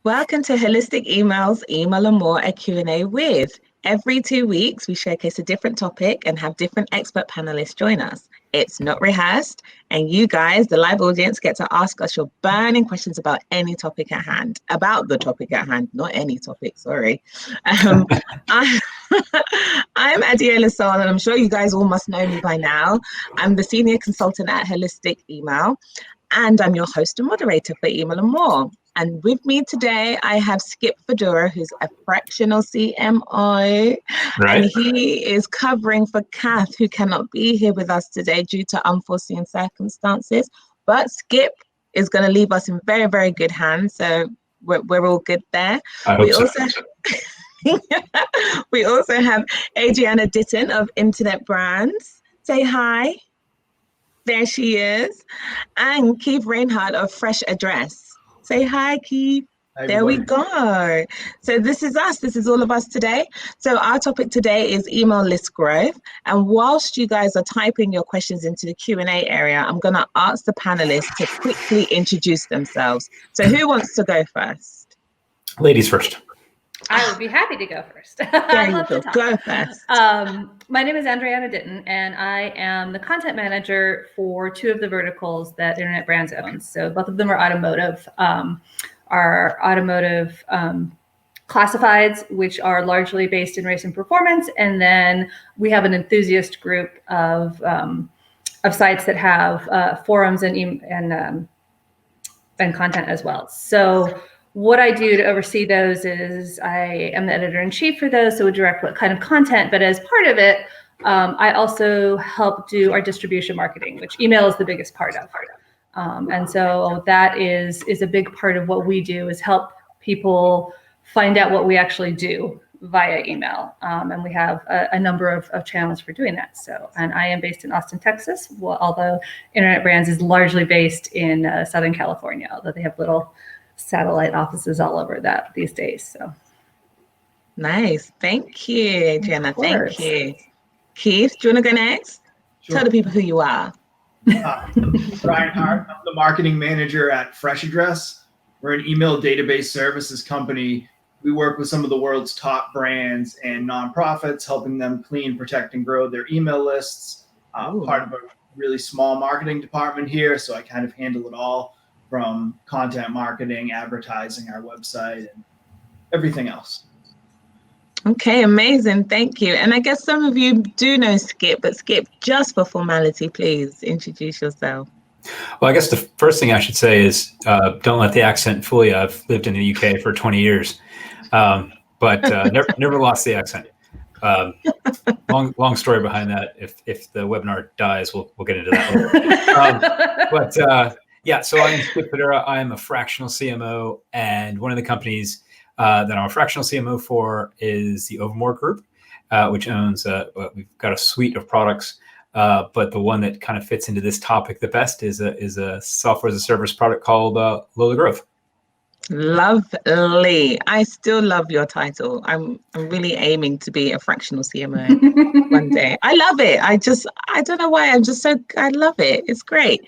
Welcome to Holistic Emails, Email and More, a Q&A with. Every 2 weeks, we showcase a different topic and have different expert panelists join us. It's not rehearsed, and you guys, the live audience, get to ask us your burning questions about any topic at hand, about the topic at hand, not any topic, sorry. I'm Adiola Sol, and I'm sure you guys all must know me by now. I'm the senior consultant at Holistic Email, and I'm your host and moderator for Email and More. And with me today, I have Skip Fedora, who's a fractional CMO. Right. And he is covering for Kath, who cannot be here with us today due to unforeseen circumstances. But Skip is going to leave us in very, very good hands. So we're all good there. I hope so. We also have Adriana Ditton of Internet Brands. Say hi. There she is. And Keith Reinhardt of Fresh Address. Say hi, Keith. Hi, there we go. So this is us. This is all of us today. So our topic today is email list growth. And whilst you guys are typing your questions into the Q&A area, I'm going to ask the panelists to quickly introduce themselves. So who wants to go first? Ladies first. I would be happy to go first. There you go. Go first. My name is Adriana Ditton, and I am the content manager for two of the verticals that Internet Brands owns. So both of them are automotive. Our automotive classifieds, which are largely based in race and performance, and then we have an enthusiast group of sites that have forums and content as well. So what I do to oversee those is I am the editor-in-chief for those, so we direct what kind of content, but as part of it, I also help do our distribution marketing, which email is the biggest part of. And so that is a big part of what we do, is help people find out what we actually do via email. And we have a number of channels for doing that. So, and I am based in Austin, Texas, although Internet Brands is largely based in Southern California, although they have little satellite offices all over that these days. So nice. Thank you, Adriana. Thank you. Keith, do you want to go next? Sure. Tell the people who you are. Brian Hart. I'm the marketing manager at Fresh Address. We're an email database services company. We work with some of the world's top brands and nonprofits, helping them clean, protect, and grow their email lists. Part of a really small marketing department here, so I kind of handle it all, from content marketing, advertising, our website, and everything else. Okay, amazing. Thank you. And I guess some of you do know Skip, but Skip, just for formality, please introduce yourself. Well, I guess the first thing I should say is don't let the accent fool you. I've lived in the UK for 20 years, but never lost the accent. Long story behind that. If the webinar dies, we'll get into that later. Yeah, so I'm Skip Fedora. I'm a fractional CMO, and one of the companies that I'm a fractional CMO for is the Overmore Group, which owns, we've got a suite of products, but the one that kind of fits into this topic the best is a software as a service product called Lola Growth. Lovely. I still love your title. I'm really aiming to be a fractional CMO one day. I love it. I don't know why. I love it. It's great.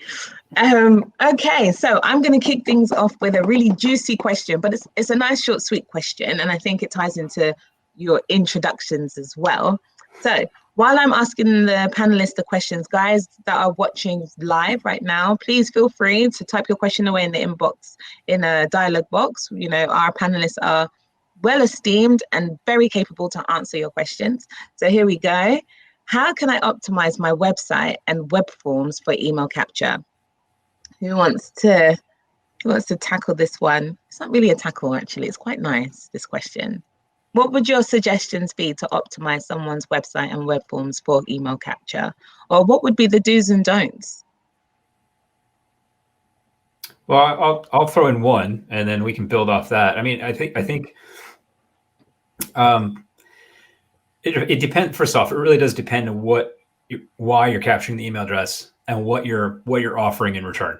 Okay, so I'm going to kick things off with a really juicy question, but it's a nice, short, sweet question, and I think it ties into your introductions as well. So while I'm asking the panelists the questions, guys that are watching live right now, please feel free to type your question away in the inbox, in a dialogue box. You know, our panelists are well esteemed and very capable to answer your questions. So here we go. How can I optimize my website and web forms for email capture? Who wants to tackle this one? It's not really a tackle, actually. It's quite nice, this question. What would your suggestions be to optimize someone's website and web forms for email capture? Or what would be the do's and don'ts? Well, I'll throw in one, and then we can build off that. I mean, I think it depends. First off, it really does depend on why you're capturing the email address and what you're offering in return,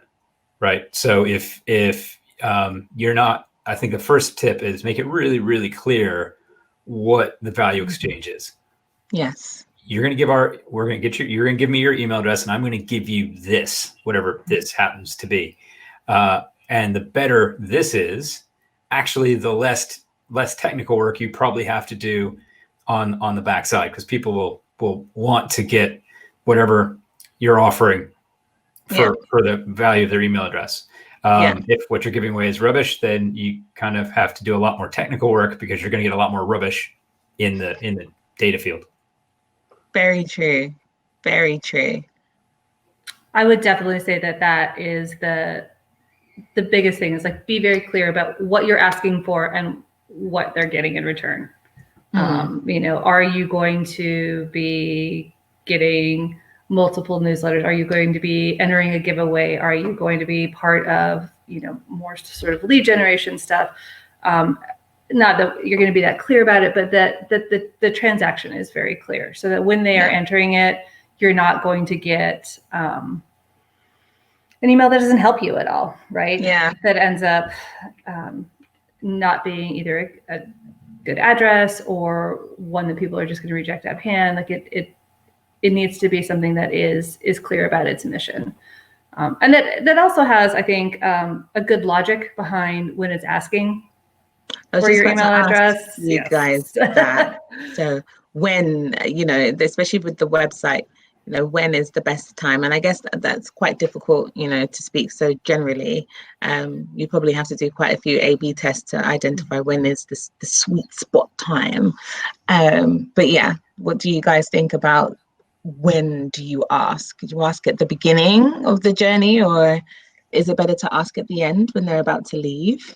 right? So if you're not, I think the first tip is make it really, really clear what the value exchange is. Yes. You're going to give me your email address, and I'm going to give you this, whatever this happens to be. And the better this is actually the less technical work you probably have to do on the backside, because people will want to get whatever you're offering for the value of their email address. If what you're giving away is rubbish, then you kind of have to do a lot more technical work, because you're going to get a lot more rubbish in the data field. Very true. Very true. I would definitely say that is the biggest thing, is like, be very clear about what you're asking for and what they're getting in return. Are you going to be getting multiple newsletters? Are you going to be entering a giveaway? Are you going to be part of, more sort of lead generation stuff? Not that you're going to be that clear about it, but that the transaction is very clear, so that when they are entering it, you're not going to get an email that doesn't help you at all, right? Yeah. That ends up not being either a good address or one that people are just going to reject out of hand. Like it needs to be something that is clear about its mission. And that also has, I think, a good logic behind when it's asking for your email address. You guys that. So when, especially with the website, when is the best time? And I guess that's quite difficult, to speak so generally. You probably have to do quite a few A/B tests to identify when is the sweet spot time. But yeah, what do you guys think about, when do you ask? Do you ask at the beginning of the journey, or is it better to ask at the end when they're about to leave?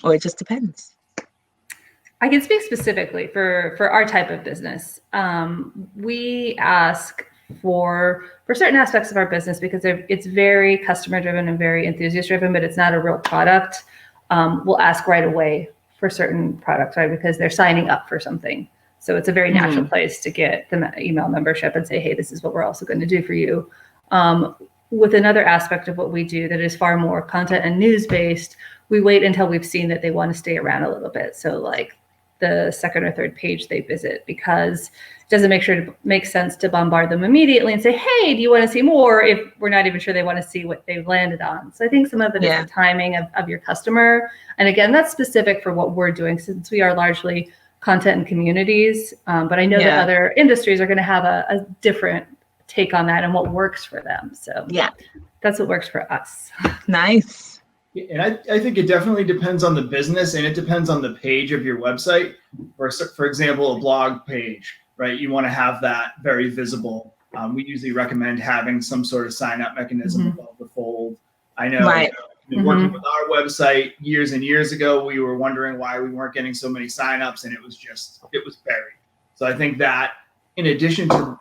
Or it just depends? I can speak specifically for our type of business. We ask for certain aspects of our business, because it's very customer driven and very enthusiast driven, but it's not a real product. We'll ask right away for certain products, right? Because they're signing up for something. So it's a very natural place to get the email membership and say, hey, this is what we're also going to do for you. With another aspect of what we do that is far more content and news based, we wait until we've seen that they want to stay around a little bit. So like the second or third page they visit, because it doesn't make sense to bombard them immediately and say, hey, do you want to see more, if we're not even sure they want to see what they've landed on. So I think some of it is the timing of your customer. And again, that's specific for what we're doing, since we are largely content and communities. But I know that other industries are going to have a different take on that and what works for them. So that's what works for us. Nice. And I think it definitely depends on the business, and it depends on the page of your website. For example, a blog page, right? You want to have that very visible. We usually recommend having some sort of sign-up mechanism above the fold. I know working with our website years and years ago, we were wondering why we weren't getting so many sign-ups, and it was buried. So I think that, in addition to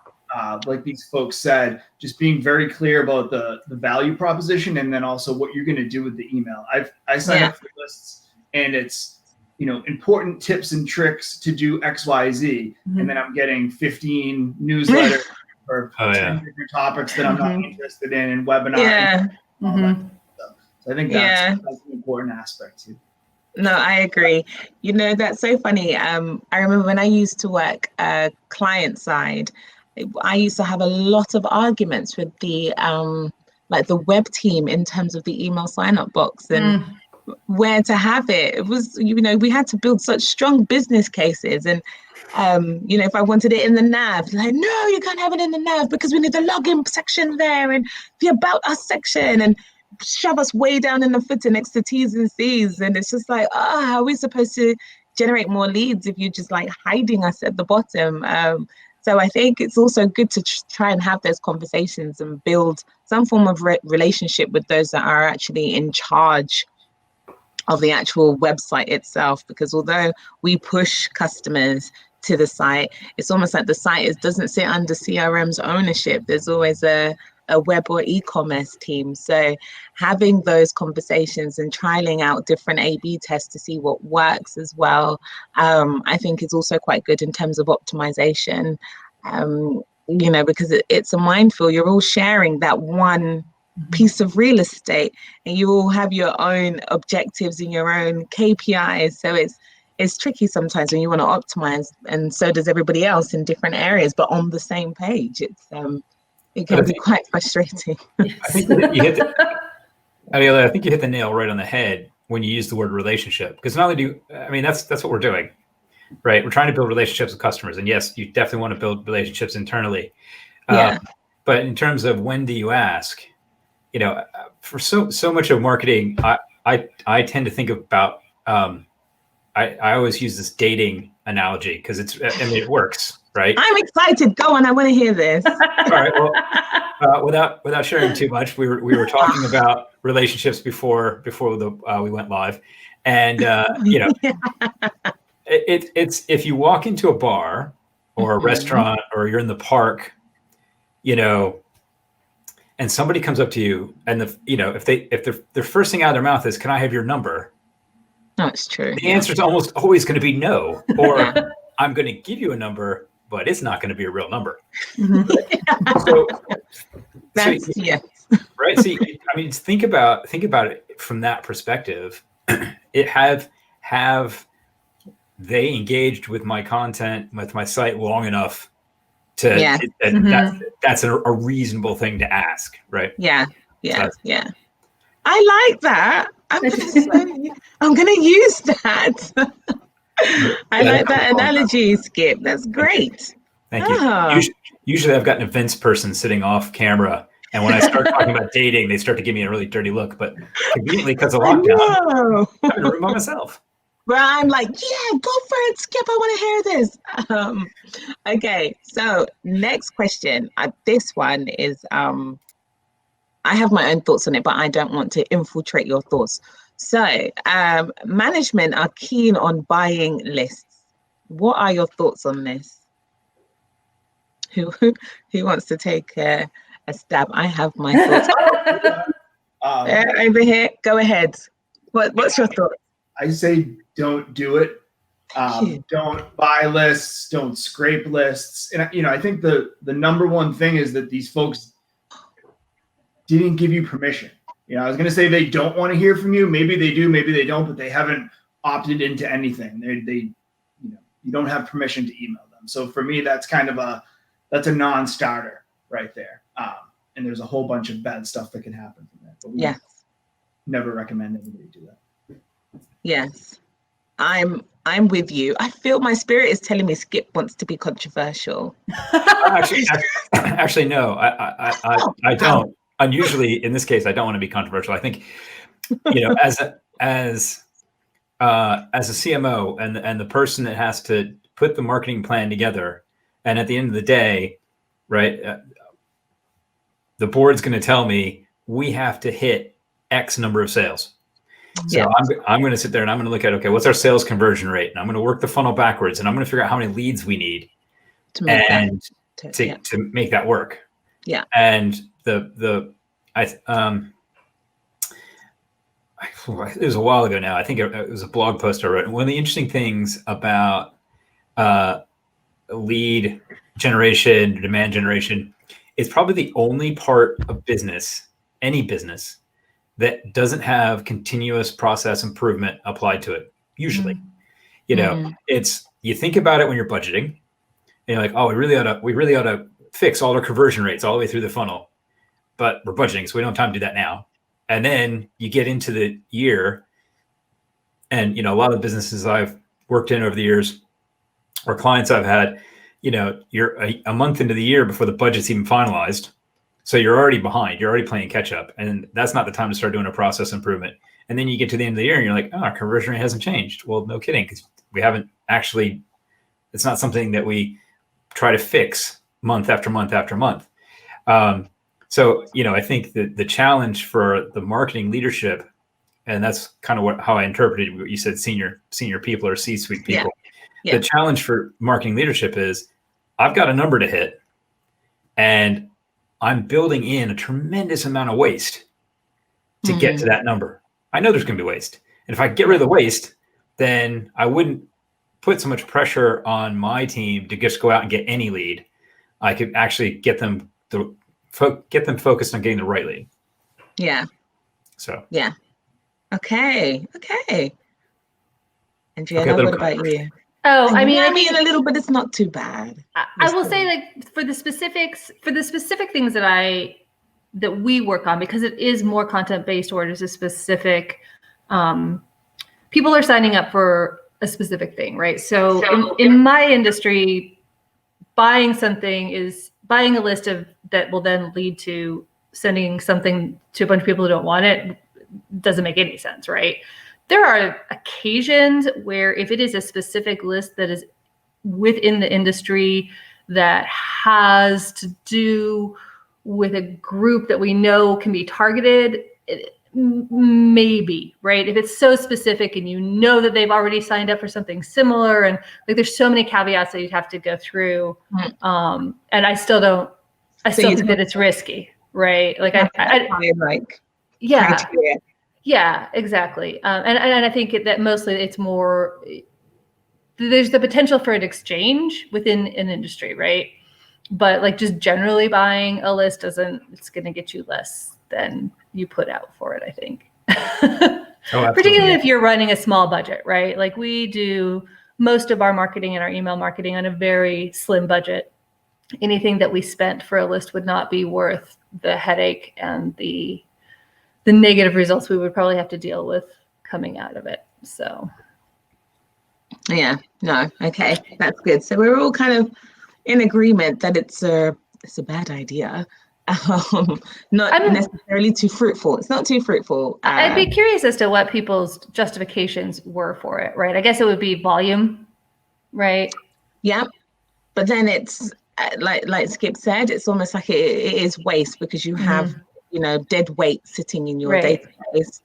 like these folks said, just being very clear about the value proposition, and then also what you're going to do with the email. I sign up for lists, and it's, important tips and tricks to do X, Y, Z. And then I'm getting 15 newsletters or 10 different topics that I'm not interested in, and webinars. So I think that's an important aspect too. No, I agree. That's so funny. I remember when I used to work client side, I used to have a lot of arguments with the web team in terms of the email sign-up box and where to have it. It was, we had to build such strong business cases. And, if I wanted it in the nav, like, no, you can't have it in the nav because we need the login section there and the about us section, and shove us way down in the footer next to T's and C's. And it's just like, how are we supposed to generate more leads if you're just like hiding us at the bottom? So I think it's also good to try and have those conversations and build some form of relationship with those that are actually in charge of the actual website itself. Because although we push customers to the site, it's almost like the site doesn't sit under CRM's ownership. There's always a web or e-commerce team. So having those conversations and trialing out different A/B tests to see what works as well, I think is also quite good in terms of optimization, because it's a minefield. You're all sharing that one piece of real estate, and you all have your own objectives and your own KPIs. So it's tricky sometimes when you want to optimize, and so does everybody else in different areas, but on the same page. It can be quite frustrating. I think you hit the nail right on the head. when you use the word relationship, because not only that's what we're doing, right? We're trying to build relationships with customers, and yes, you definitely want to build relationships internally. Yeah. But in terms of when do you ask, for so much of marketing, I tend to think about, I always use this dating analogy because it works, right? I'm excited. Go on. I want to hear this. All right. Well, without sharing too much, we were talking about relationships before we went live, and it's if you walk into a bar or a restaurant or you're in the park, and somebody comes up to you and if their first thing out of their mouth is, "Can I have your number?" No, it's true. The answer is almost always going to be no, or I'm going to give you a number, but it's not going to be a real number. Yes. Right. See, think about it from that perspective. Have they engaged with my content, with my site long enough to that's a reasonable thing to ask, right? Yeah. I like that. I'm gonna use that. I like that analogy, Skip. That's great. Thank you. Usually I've got an events person sitting off camera, and when I start talking about dating, they start to give me a really dirty look. But conveniently, because of lockdown, I'm in a room by myself. Well, I'm like, yeah, go for it, Skip. I want to hear this. Okay, so next question. This one is, I have my own thoughts on it, but I don't want to infiltrate your thoughts. So, management are keen on buying lists. What are your thoughts on this? Who wants to take a stab? I have my thoughts. Over here, go ahead. What's your thought? I say don't do it. Don't buy lists. Don't scrape lists. And I think the number one thing is that these folks didn't give you permission. I was going to say they don't want to hear from you. Maybe they do, maybe they don't, but they haven't opted into anything. They you don't have permission to email them. So for me, that's kind of a non-starter right there. And there's a whole bunch of bad stuff that can happen from that. But we never recommend anybody do that. Yes, I'm with you. I feel my spirit is telling me Skip wants to be controversial. Actually, no, I don't. Unusually, in this case, I don't want to be controversial. I think, as a CMO and the person that has to put the marketing plan together, and at the end of the day, right, the board's going to tell me we have to hit X number of sales. So I'm going to sit there and I'm going to look at, okay, what's our sales conversion rate? And I'm going to work the funnel backwards, and I'm going to figure out how many leads we need to make that work. Yeah. And it was a while ago now. I think it was a blog post I wrote. One of the interesting things about lead generation, demand generation, is probably the only part of business, any business, that doesn't have continuous process improvement applied to it. Usually, it's, you think about it when you're budgeting, and you're like, oh, we really ought to fix all our conversion rates all the way through the funnel, but we're budgeting, so we don't have time to do that now. And then you get into the year, and a lot of the businesses I've worked in over the years, or clients I've had, you're a month into the year before the budget's even finalized. So you're already behind. You're already playing catch up, and that's not the time to start doing a process improvement. And then you get to the end of the year, and you're like, "Oh, our conversion rate hasn't changed." Well, no kidding, because we haven't actually. It's not something that we try to fix month after month after month. So I think that the challenge for the marketing leadership, and that's kind of how I interpreted what you said, senior people or C-suite people. Yeah. The challenge for marketing leadership is, I've got a number to hit, and I'm building in a tremendous amount of waste to get to that number. I know there's going to be waste. And if I get rid of the waste, then I wouldn't put so much pressure on my team to just go out and get any lead. I could actually get them focused on getting the right lead. Yeah. So. Yeah. Okay. And Gianna, what about you? Oh, I mean, a little bit, it's not too bad. I will say, like, for the specific things that we work on, because it is more content based, or there's a specific people are signing up for a specific thing, right? So in my industry, buying something is buying a list of that will then lead to sending something to a bunch of people who don't want it. Doesn't make any sense, right? There are occasions where if it is a specific list that is within the industry that has to do with a group that we know can be targeted, maybe, right? If it's so specific and you know that they've already signed up for something similar, and like there's so many caveats that you'd have to go through. And I still think that it's risky, right? Like criteria. Yeah, exactly. And I think that mostly it's more, there's the potential for an exchange within an industry, right? But like just generally buying a list it's going to get you less than you put out for it, I think. Particularly if you're running a small budget, right? Like we do most of our marketing and our email marketing on a very slim budget. Anything that we spent for a list would not be worth the headache and the negative results we would probably have to deal with coming out of it. So yeah, no, okay, that's good. So we're all kind of in agreement that it's a bad idea. Not necessarily too fruitful. It's not too fruitful. I'd be curious as to what people's justifications were for it, right? I guess it would be volume, right? Yeah, but then it's like Skip said, it's almost like it is waste because you have dead weight sitting in your database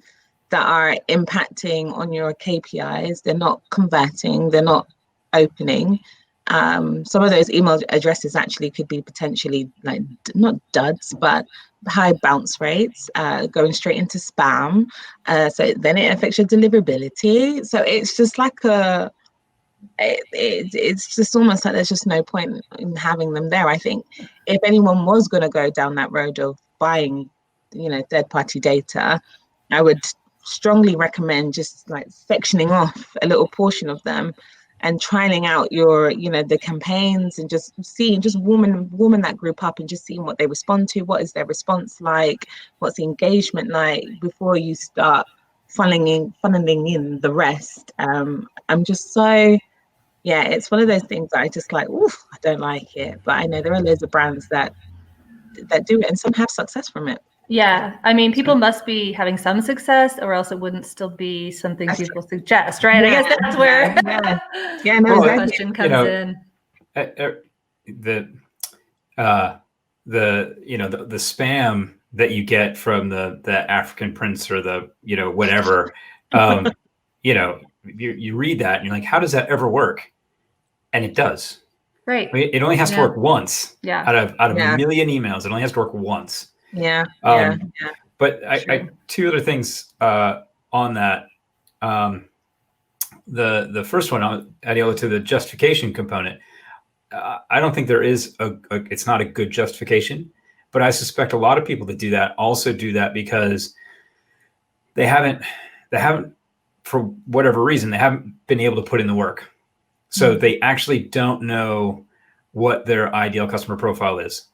that are impacting on your KPIs. They're not converting. They're not opening. Some of those email addresses actually could be potentially like not duds, but high bounce rates, going straight into spam. So then it affects your deliverability. So it's just like it's just almost like there's just no point in having them there. I think if anyone was going to go down that road of buying, third-party data, I would strongly recommend just like sectioning off a little portion of them and trialing out your, the campaigns and just warming that group up and just seeing what they respond to. What is their response like? What's the engagement like before you start funneling in the rest? I'm just so, it's one of those things that I just like, oof, I don't like it. But I know there are loads of brands that do it and some have success from it. Yeah, I mean, people must be having some success, or else it wouldn't still be something people suggest, right? I guess that's where the question comes in. The spam that you get from the African prince or the whatever, you read that and you're like, how does that ever work? And it does. Right. I mean, it only has to work once. Yeah. Out of a million emails, it only has to work once. Yeah. But I two other things on that. The first one, Adiola, to the justification component. I don't think there is it's not a good justification, but I suspect a lot of people that do that also do that because they haven't for whatever reason, they haven't been able to put in the work. So they actually don't know what their ideal customer profile is.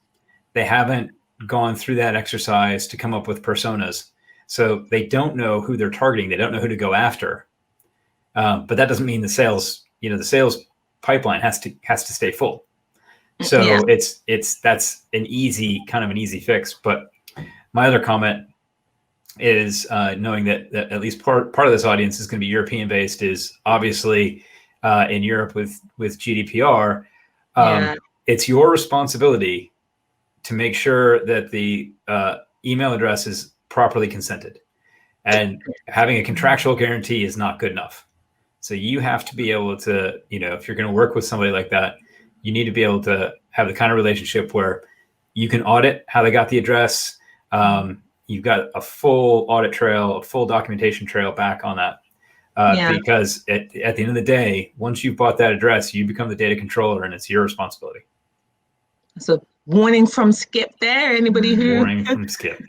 They haven't gone through that exercise to come up with personas. So they don't know who they're targeting. They don't know who to go after. But that doesn't mean the sales pipeline has to stay full. So that's an easy fix. But my other comment is knowing that at least part of this audience is going to be European based, is obviously in Europe with GDPR, it's your responsibility to make sure that the email address is properly consented, and having a contractual guarantee is not good enough. So you have to be able to, if you're going to work with somebody like that, you need to be able to have the kind of relationship where you can audit how they got the address. You've got a full audit trail, a full documentation trail back on that. Because at the end of the day, once you've bought that address, you become the data controller and it's your responsibility. So warning from Skip there. Warning from Skip.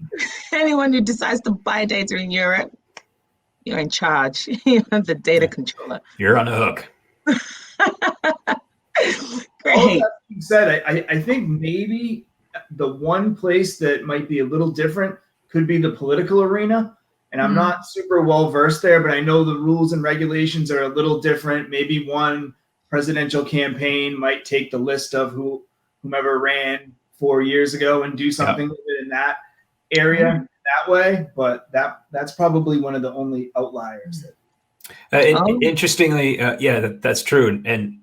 Anyone who decides to buy data in Europe, you're in charge. You're the data controller. You're on the hook. Great. All that being said, I think maybe the one place that might be a little different could be the political arena. And I'm not super well versed there, but I know the rules and regulations are a little different. Maybe one presidential campaign might take the list of whomever ran 4 years ago and do something with it in that area that way. But that's probably one of the only outliers. Interestingly, that's true. And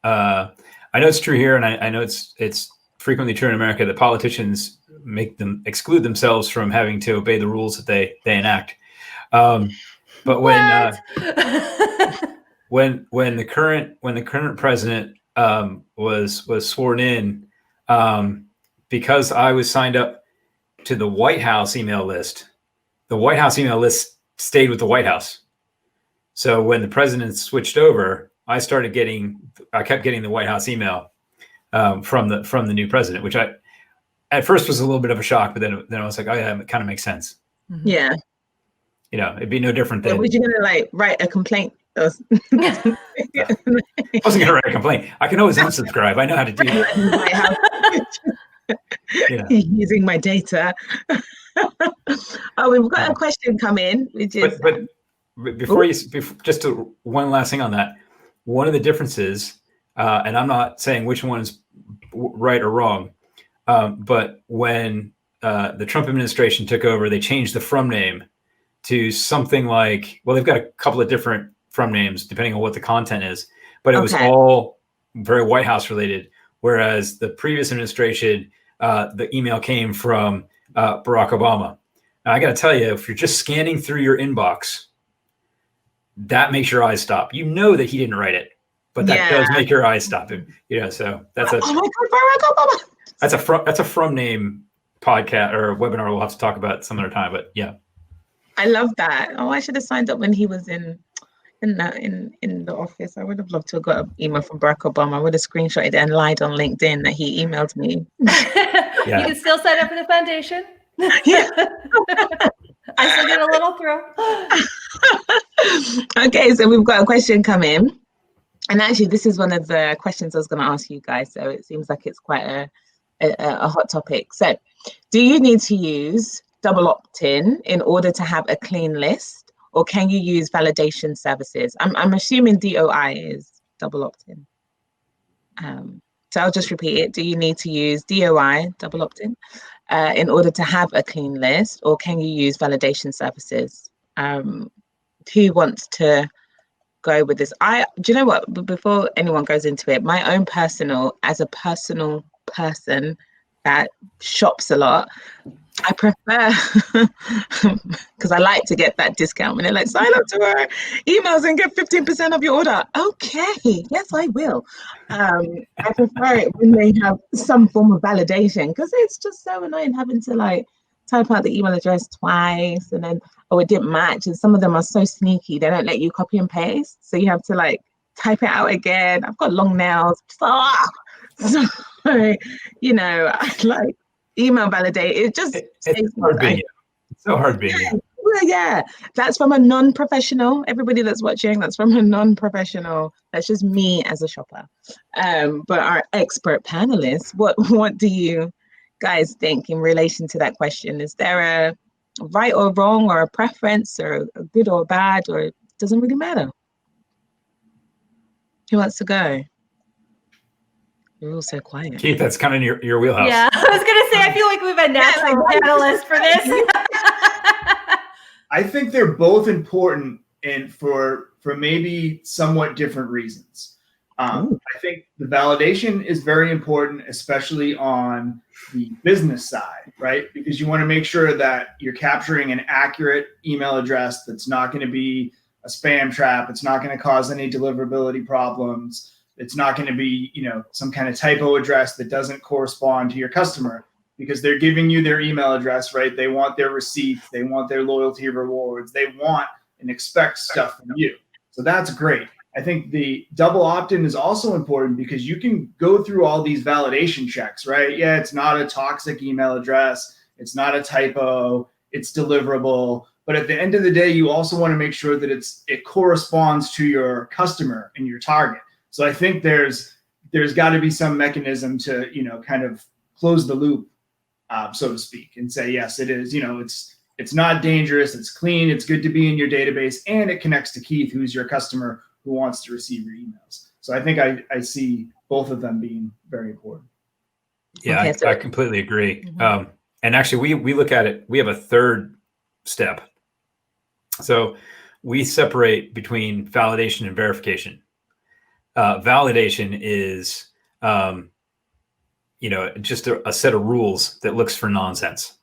I know it's true here, and I know it's frequently true in America that politicians make them exclude themselves from having to obey the rules that they enact. But when the current president was sworn in, because I was signed up to the White House email list, the White House email list stayed with the White House. So when the president switched over, I kept getting the White House email from the new president, which I at first was a little bit of a shock, but then I was like, oh yeah, it kind of makes sense. Yeah. It'd be no different than. Were you gonna write a complaint? I wasn't gonna write a complaint. I can always unsubscribe. I know how to do that. Using my data. We've got a question come in, which is. But just one last thing on that. One of the differences, and I'm not saying which one is right or wrong, but when the Trump administration took over, they changed the from name to something like, well, they've got a couple of different from names depending on what the content is, but it was all very White House related. Whereas the previous administration, the email came from Barack Obama. Now, I got to tell you, if you're just scanning through your inbox, that makes your eyes stop. You know that he didn't write it, but that does make your eyes stop. So that's a from name podcast or webinar we'll have to talk about some other time. But yeah. I love that. I should have signed up when he was in the office. I would have loved to have got an email from Barack Obama. I would have screenshotted it and lied on LinkedIn that he emailed me. You can still sign up for the foundation. Yeah. I still get a little thrill. Okay, so we've got a question come in. And actually, this is one of the questions I was going to ask you guys. So it seems like it's quite a hot topic. So do you need to use double opt-in in order to have a clean list, or can you use validation services? I'm assuming DOI is double opt-in. So I'll just repeat it. Do you need to use DOI, double opt-in, in order to have a clean list, or can you use validation services? Who wants to go with this? Do you know what? Before anyone goes into it, my own as a personal person that shops a lot, I prefer, because I like to get that discount when they're like, sign up to our emails and get 15% of your order. Okay, yes, I will. I prefer it when they have some form of validation, because it's just so annoying having to type out the email address twice and then, it didn't match. And some of them are so sneaky, they don't let you copy and paste. So you have to type it out again. I've got long nails. So, I email validate. It just it's hard being you. It's so hard being you. Well, yeah, that's from a non-professional. Everybody that's watching, that's from a non-professional. That's just me as a shopper. But our expert panelists, what do you guys think in relation to that question? Is there a right or wrong, or a preference, or a good or bad, or it doesn't really matter? Who wants to go? You're all so quiet. Keith, that's kind of your wheelhouse. Yeah, I was going to say, I feel like we have a natural panelist for this. I think they're both important, and for maybe somewhat different reasons. I think the validation is very important, especially on the business side, right? Because you want to make sure that you're capturing an accurate email address that's not going to be a spam trap. It's not going to cause any deliverability problems. It's not going to be, some kind of typo address that doesn't correspond to your customer, because they're giving you their email address, right? They want their receipts. They want their loyalty rewards. They want and expect stuff from you. So that's great. I think the double opt-in is also important, because you can go through all these validation checks, right? Yeah, it's not a toxic email address. It's not a typo. It's deliverable. But at the end of the day, you also want to make sure that it corresponds to your customer and your target. So I think there's got to be some mechanism to, kind of close the loop, so to speak, and say, yes, it is, it's not dangerous, it's clean, it's good to be in your database, and it connects to Keith, who's your customer who wants to receive your emails. So I think I see both of them being very important. Yeah, Okay, I completely agree. Mhm. And actually, we look at it, we have a third step. So we separate between validation and verification. Validation is, just a set of rules that looks for nonsense.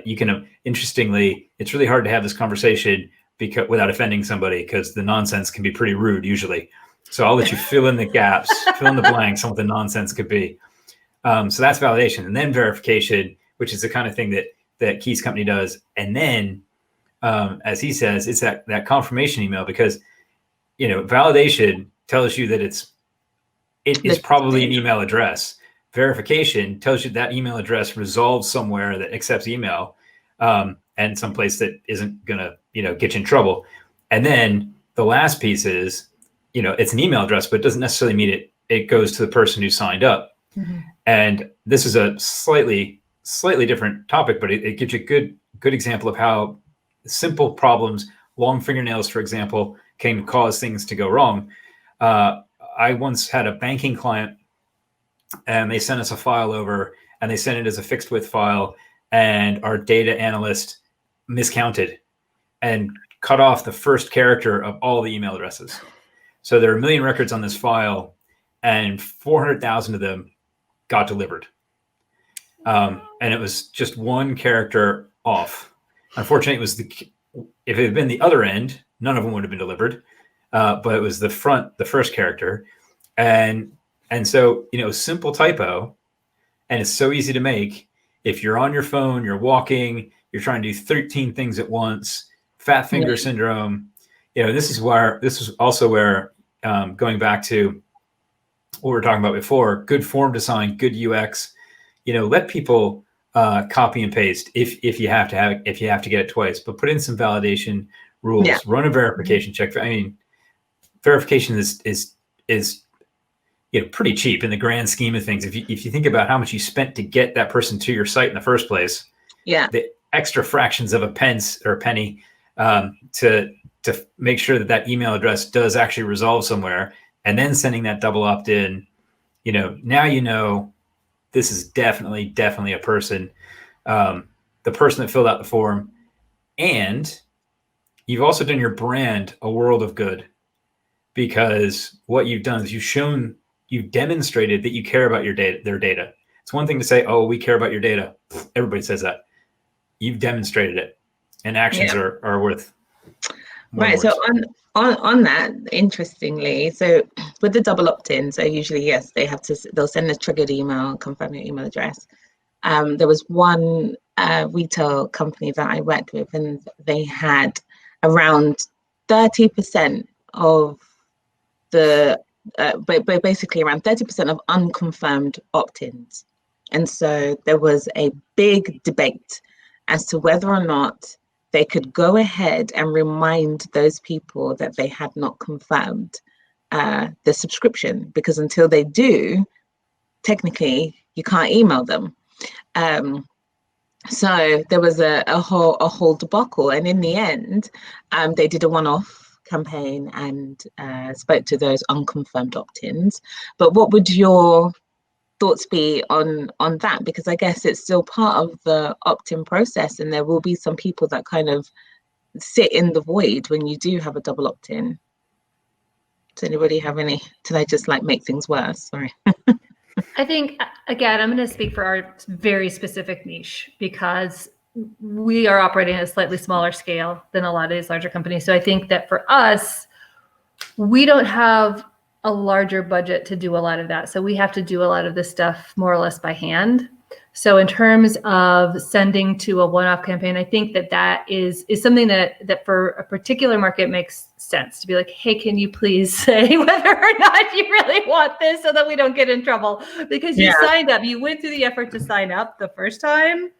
You can, interestingly, it's really hard to have this conversation without offending somebody, because the nonsense can be pretty rude usually. So I'll let you fill in the gaps, fill in the blanks on what the nonsense could be. So that's validation, and then verification, which is the kind of thing that Keith's company does. And then, as he says, it's that confirmation email, because validation tells you that it is probably an email address. Verification tells you that email address resolves somewhere that accepts email, and someplace that isn't gonna get you in trouble. And then the last piece is, it's an email address, but it doesn't necessarily mean it goes to the person who signed up. Mm-hmm. And this is a slightly different topic, but it gives you a good example of how simple problems, long fingernails, for example, can cause things to go wrong. I once had a banking client, and they sent us a file over, and they sent it as a fixed width file, and our data analyst miscounted and cut off the first character of all the email addresses. So there are 1 million records on this file, and 400,000 of them got delivered. And it was just one character off. Unfortunately, if it had been the other end, none of them would have been delivered. But it was the first character. And so, simple typo, and it's so easy to make. If you're on your phone, you're walking, you're trying to do 13 things at once, fat finger syndrome. This is also where, going back to what we were talking about before, good form design, good UX, let people copy and paste if you have to get it twice, but put in some validation rules, run a verification check. I mean, verification is pretty cheap in the grand scheme of things. If you think about how much you spent to get that person to your site in the first place, the extra fractions of a pence or a penny to make sure that email address does actually resolve somewhere, and then sending that double opt-in, now this is definitely a person, the person that filled out the form, and you've also done your brand a world of good, because what you've done is you've demonstrated that you care about their data. It's one thing to say, "Oh, we care about your data." Everybody says that. You've demonstrated it, and actions are worth more right. words. So on that, interestingly, so with the double opt-in, so usually yes, they'll send a triggered email, confirm your email address. There was one retail company that I worked with, and they had around 30% of the basically around 30% of unconfirmed opt-ins. And so there was a big debate as to whether or not they could go ahead and remind those people that they had not confirmed the subscription, because until they do, technically you can't email them. So there was a whole debacle, and in the end, they did a one-off campaign and spoke to those unconfirmed opt-ins. But what would your thoughts be on that? Because I guess it's still part of the opt-in process, and there will be some people that kind of sit in the void when you do have a double opt-in. Does anybody have any? Did I just make things worse? Sorry. I think, again, I'm going to speak for our very specific niche, because we are operating at a slightly smaller scale than a lot of these larger companies. So I think that for us, we don't have a larger budget to do a lot of that. So we have to do a lot of this stuff more or less by hand. So in terms of sending to a one-off campaign, I think that is something that for a particular market makes sense to be like, hey, can you please say whether or not you really want this, so that we don't get in trouble, because you signed up, you went through the effort to sign up the first time.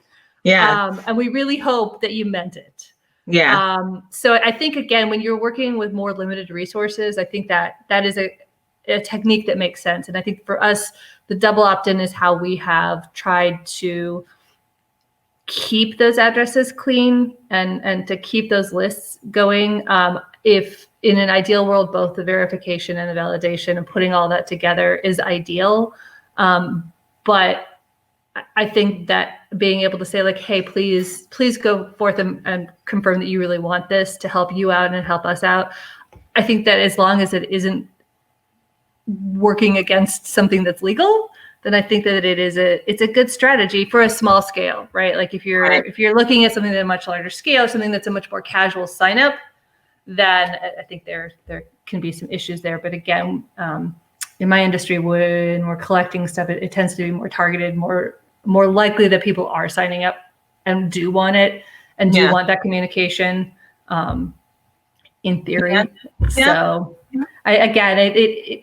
And we really hope that you meant it. So I think, again, when you're working with more limited resources, I think that is a technique that makes sense. And I think for us, the double opt-in is how we have tried to keep those addresses clean and to keep those lists going. If in an ideal world, both the verification and the validation and putting all that together is ideal. But I think that being able to say like, hey, please go forth and confirm that you really want this to help you out and help us out. I think that as long as it isn't working against something that's legal, then I think that it's a good strategy for a small scale, right? Like if you're looking at something at a much larger scale, something that's a much more casual sign up, then I think there can be some issues there. But again, in my industry, when we're collecting stuff, it tends to be more targeted, more likely that people are signing up and do want it and do want that communication. In theory, so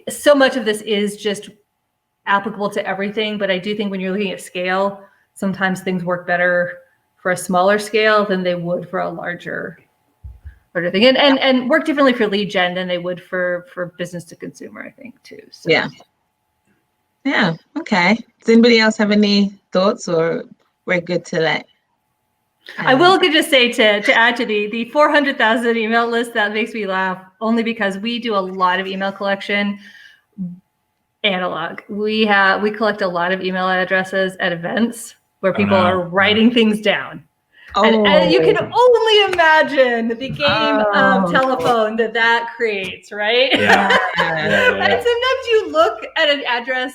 so much of this is just applicable to everything. But I do think when you're looking at scale, sometimes things work better for a smaller scale than they would for a larger thing, and work differently for lead gen than they would for business to consumer, I think too. So. Yeah. Okay. Does anybody else have any thoughts, or we're good to let? I will just say to add to the 400,000 email list, that makes me laugh only because we do a lot of email collection analog. We collect a lot of email addresses at events where people are writing things down. And you can only imagine the game of telephone that creates, right? Yeah. And sometimes you look at an address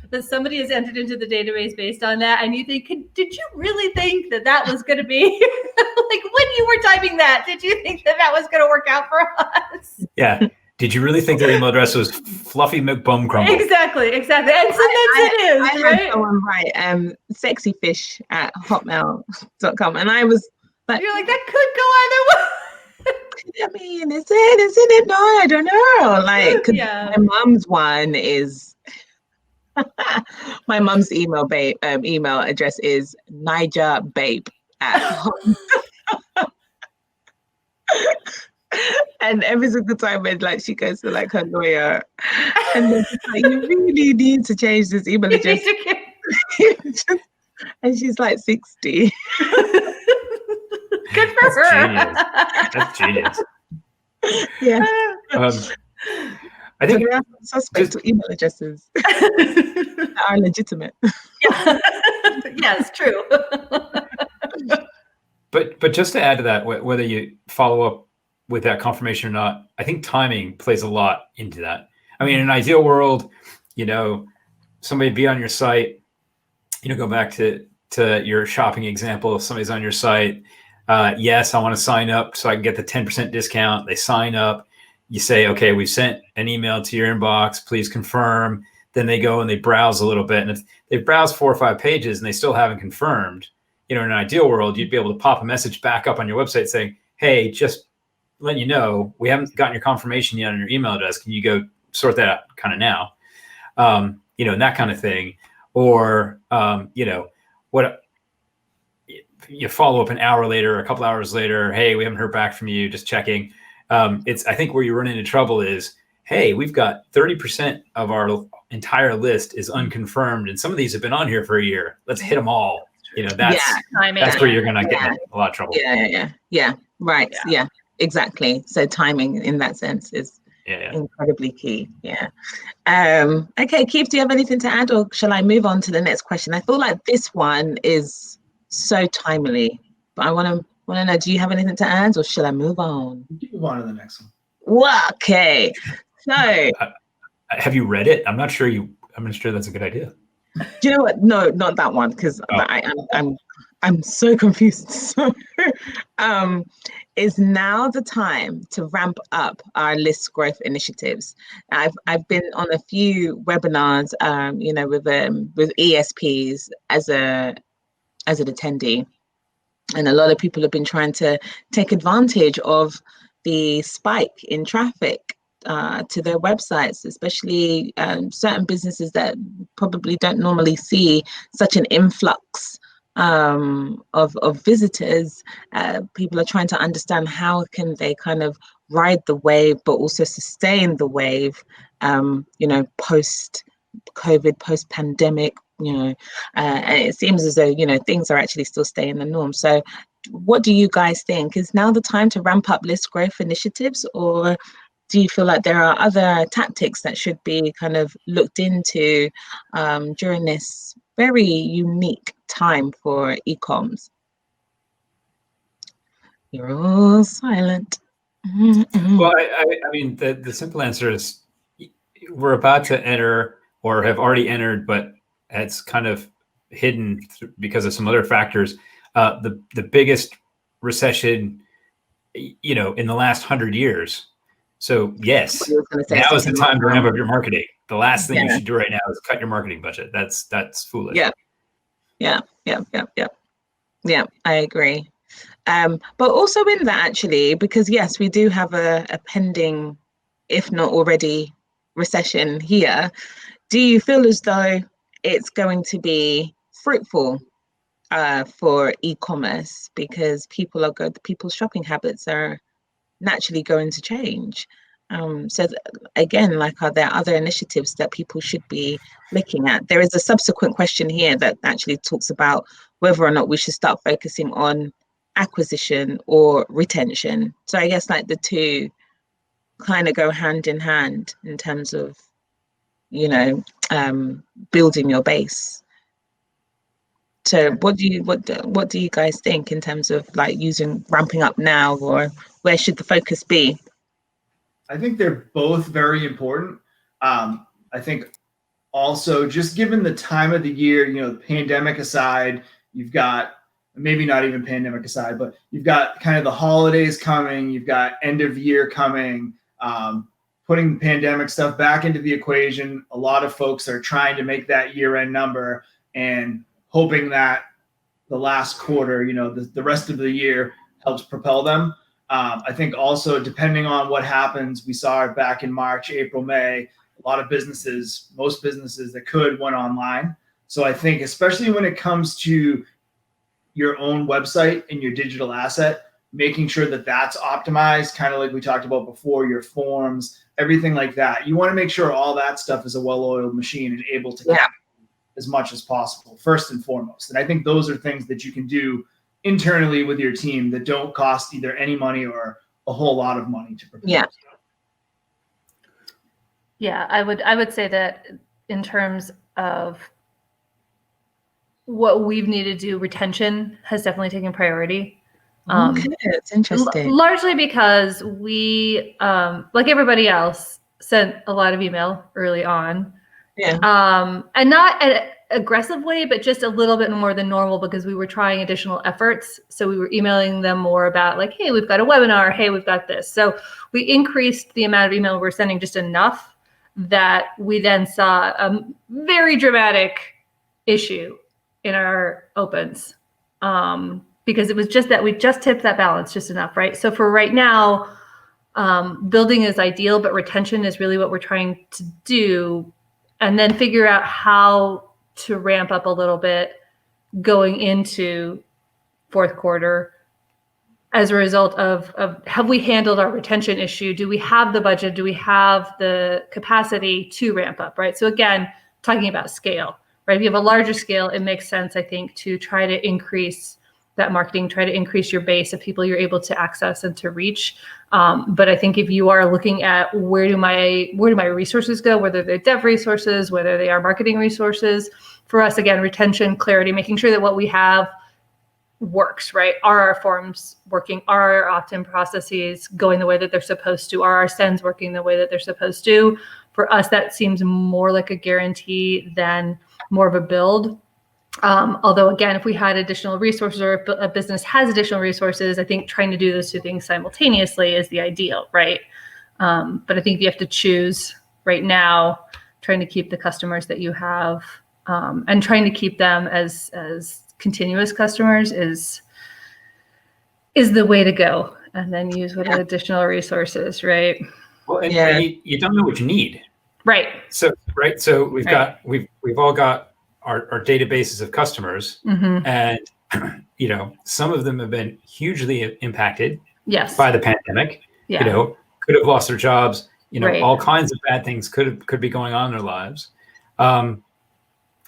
that somebody has entered into the database based on that, and you think, did you really think that was going to be like when you were typing that? Did you think that was going to work out for us? Yeah. Did you really think their email address was Fluffy McBum Crumble? Exactly. And sometimes it is, right? Someone write sexyfish@hotmail.com, and I was like, you're like, that could go either way. I mean, is it? No, I don't know. Like, my mom's one is. My mom's email address is nigerbabe and every single time when like she goes to like her lawyer and they're just like, you really need to change this email address. And she's like 60. Good for her. That's genius. Yeah. I think there are suspect email addresses that are legitimate. Yes, true. But just to add to that, whether you follow up with that confirmation or not, I think timing plays a lot into that. I mean, in an ideal world, somebody be on your site, go back to your shopping example. If somebody's on your site, yes, I want to sign up so I can get the 10% discount. They sign up. You say, okay, we sent an email to your inbox. Please confirm. Then they go and they browse a little bit. And if they've browsed 4 or 5 pages and they still haven't confirmed, in an ideal world, you'd be able to pop a message back up on your website saying, hey, just letting you know, we haven't gotten your confirmation yet on your email address. Can you go sort that out kind of now? And that kind of thing. Or, what you follow up an hour later, a couple hours later, hey, we haven't heard back from you, just checking. I think where you run into trouble is, hey, we've got 30% of our entire list is unconfirmed, and some of these have been on here for a year. Let's hit them all. That's where you're going to get in a lot of trouble. Yeah. Right. Yeah, exactly. So timing in that sense is incredibly key. Yeah. Okay, Keith, do you have anything to add, or shall I move on to the next question? I feel like this one is so timely, but I want to know, do you have anything to add, or shall I move on? You can move on to the next one. Well, okay. So have you read it? I'm not sure that's a good idea. Do you know what? No, not that one, because I'm so confused. So, is now the time to ramp up our list growth initiatives? I've been on a few webinars, with ESPs as an attendee, and a lot of people have been trying to take advantage of the spike in traffic to their websites, especially certain businesses that probably don't normally see such an influx of visitors. People are trying to understand how can they kind of ride the wave, but also sustain the wave, post-COVID, post-pandemic, you know, and it seems as though, you know, things are actually still staying the norm. So what do you guys think? Is now the time to ramp up list growth initiatives, or do you feel like there are other tactics that should be kind of looked into during this very unique time for e-coms? You're all silent. Well, I mean, the simple answer is we're about to enter or have already entered, but it's kind of hidden because of some other factors. The biggest recession, you know, in the last 100 years. So yes, now is the time to ramp up your marketing. The last thing you should do right now is cut your marketing budget. That's foolish. Yeah, I agree. But also in that, actually, because yes, we do have a pending, if not already, recession here. Do you feel as though it's going to be fruitful for e-commerce, because people's shopping habits are naturally going to change? So again, like, are there other initiatives that people should be looking at? There is a subsequent question here that actually talks about whether or not we should start focusing on acquisition or retention. So I guess like the two kind of go hand in hand in terms of, you know, building your base. So what do you guys think in terms of like ramping up now, or where should the focus be? I think they're both very important. I think also, just given the time of the year, you know, the pandemic aside, you've got, maybe not even pandemic aside, but you've got kind of the holidays coming, you've got end of year coming, putting the pandemic stuff back into the equation. A lot of folks are trying to make that year-end number and hoping that the last quarter, you know, the rest of the year helps propel them. I think also, depending on what happens, we saw it back in March, April, May, a lot of businesses, most businesses that could, went online. So I think, especially when it comes to your own website and your digital asset, making sure that that's optimized, kind of like we talked about before, your forms, everything like that. You want to make sure all that stuff is a well-oiled machine and able to as much as possible, first and foremost. And I think those are things that you can do internally with your team that don't cost either any money or a whole lot of money to prepare. Yeah, I would say that in terms of what we've needed to do, retention has definitely taken priority. Okay, that's interesting. Largely because we, like everybody else, sent a lot of email early on. And not aggressively, but just a little bit more than normal, because we were trying additional efforts. So we were emailing them more about like, hey, we've got a webinar. Hey, we've got this. So we increased the amount of email we're sending just enough that we then saw a very dramatic issue in our opens, because it was just that we just tipped that balance just enough, right? So for right now, building is ideal, but retention is really what we're trying to do, and then figure out how to ramp up a little bit going into fourth quarter as a result of have we handled our retention issue? Do we have the budget? Do we have the capacity to ramp up, right? So again, talking about scale, right? If you have a larger scale, it makes sense, I think, to try to increase that marketing, try to increase your base of people you're able to access and to reach. But I think if you are looking at where do my resources go, whether they're dev resources, whether they are marketing resources, for us, again, retention, clarity, making sure that what we have works, right? Are our forms working? Are our opt-in processes going the way that they're supposed to? Are our sends working the way that they're supposed to? For us, that seems more like a guarantee than more of a build. Although, again, if we had additional resources, or if a business has additional resources, I think trying to do those two things simultaneously is the ideal, right? But I think you have to choose right now, trying to keep the customers that you have, and trying to keep them as continuous customers is the way to go, and then use what additional resources, right? Well, and you don't know what you need, right? So we've all got our databases of customers, and you know, some of them have been hugely impacted by the pandemic. You know, could have lost their jobs. You know, all kinds of bad things could be going on in their lives.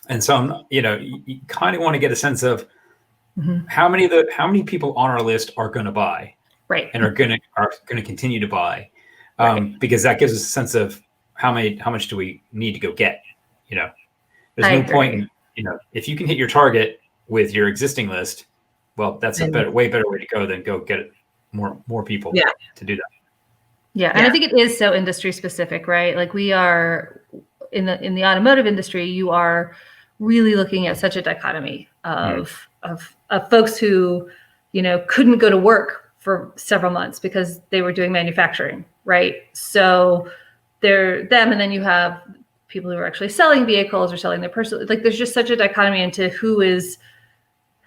And so you kind of want to get a sense of Mhm. how many people on our list are going to buy, Right. and are going to continue to buy, Right. because that gives us a sense of how much do we need to go get. There's I no agree. point in, if you can hit your target with your existing list, well, that's a way better way to go than go get more people to do that. Yeah, and I think it is so industry specific, right? Like we are in the automotive industry, you are really looking at such a dichotomy of folks who, couldn't go to work for several months because they were doing manufacturing, right? So they're them, and then you have people who are actually selling vehicles or selling their personal. Like there's just such a dichotomy into who is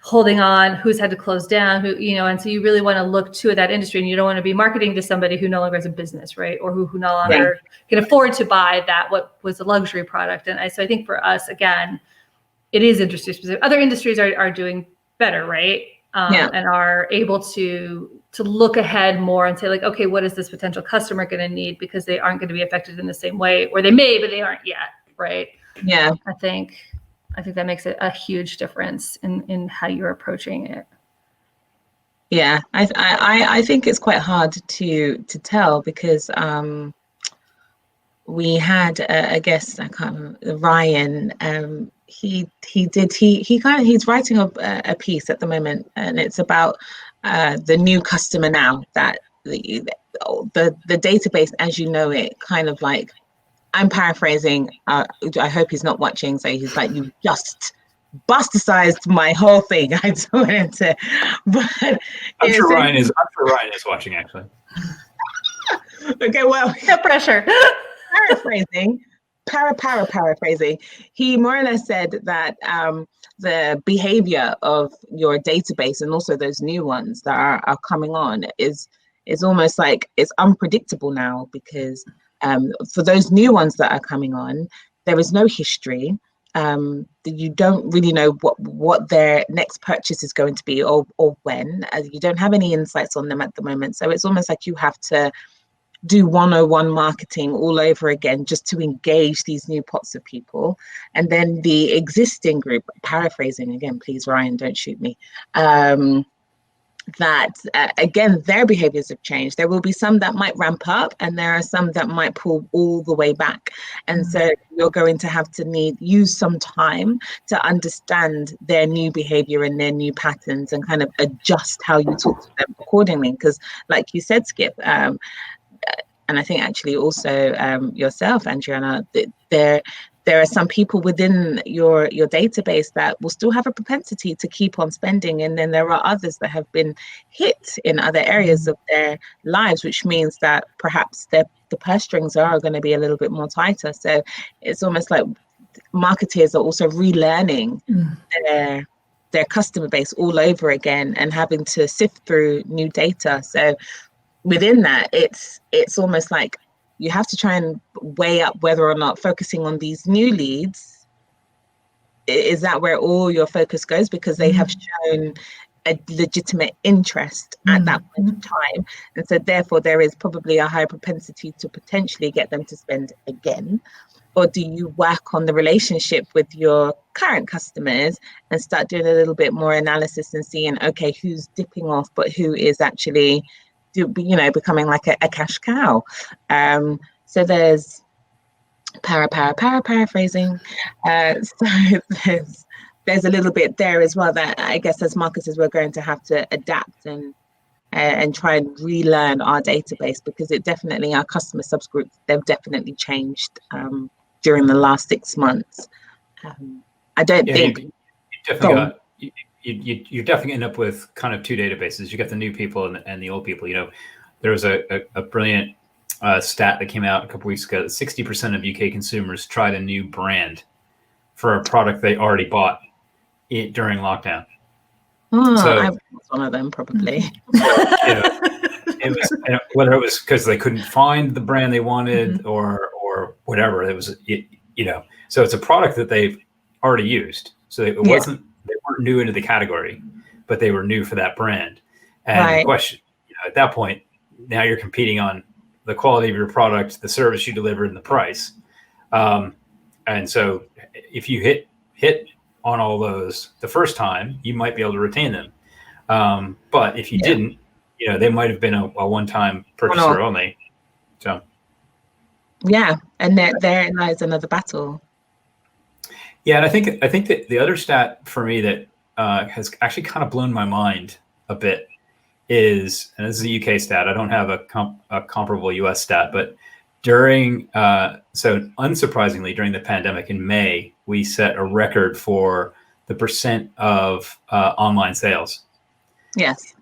holding on, who's had to close down, and so you really want to look to that industry, and you don't want to be marketing to somebody who no longer has a business, right? Or who no longer can afford to buy what was a luxury product. And so I think for us, again, it is industry specific. Other industries are doing better, right? And are able to look ahead more and say like, okay, what is this potential customer going to need? Because they aren't going to be affected in the same way, or they may, but they aren't yet, right? Yeah. I think that makes it a huge difference in how you're approaching it. Yeah, I think it's quite hard to tell because we had a guest, I can't remember, Ryan. He's writing a piece at the moment, and it's about the new customer now, that the database as you know it, kind of like, I'm paraphrasing. I hope he's not watching. So he's like, you just bastardized my whole thing. I just wanted to, but I'm sure Ryan is watching actually. Okay, well, no pressure. Paraphrasing. He more or less said that the behavior of your database and also those new ones that are coming on is almost like it's unpredictable now, because for those new ones that are coming on, there is no history. You don't really know what their next purchase is going to be, or when. You don't have any insights on them at the moment. So it's almost like you have to do 101 marketing all over again just to engage these new pots of people. And then the existing group, paraphrasing again, please, Ryan, don't shoot me, that again, their behaviors have changed. There will be some that might ramp up, and there are some that might pull all the way back. And so you're going to have to use some time to understand their new behavior and their new patterns, and kind of adjust how you talk to them accordingly. Because like you said, Skip, and I think actually also yourself, Adriana, there are some people within your database that will still have a propensity to keep on spending, and then there are others that have been hit in other areas of their lives, which means that perhaps the purse strings are going to be a little bit more tighter. So it's almost like marketers are also relearning their customer base all over again, and having to sift through new data. So within that, it's almost like you have to try and weigh up whether or not focusing on these new leads, is that where all your focus goes, because they have shown a legitimate interest at that point in time, and so therefore there is probably a high propensity to potentially get them to spend again. Or do you work on the relationship with your current customers and start doing a little bit more analysis and seeing, okay, who's dipping off, but who is actually becoming like a cash cow? So there's paraphrasing. So there's a little bit there as well that I guess as marketers we're going to have to adapt and try and relearn our database, because it definitely, our customer subgroups, they've definitely changed during the last 6 months. I don't think you definitely end up with kind of two databases. You got the new people and the old people. There was a brilliant stat that came out a couple weeks ago that 60% of UK consumers tried a new brand for a product they already bought during lockdown. So I was one of them, probably. It was, whether it was because they couldn't find the brand they wanted or whatever. It was, so it's a product that they've already used. So they weren't new into the category, but they were new for that brand. And the question, at that point, now you're competing on the quality of your product, the service you delivered, and the price. And so if you hit hit on all those the first time, you might be able to retain them. But if you didn't, they might have been a one-time purchaser only. So, yeah, and therein lies another battle. Yeah, and I think that the other stat for me that has actually kind of blown my mind a bit is, and this is a UK stat. I don't have a comparable US stat, but so unsurprisingly, during the pandemic in May, we set a record for the percent of online sales. Yes.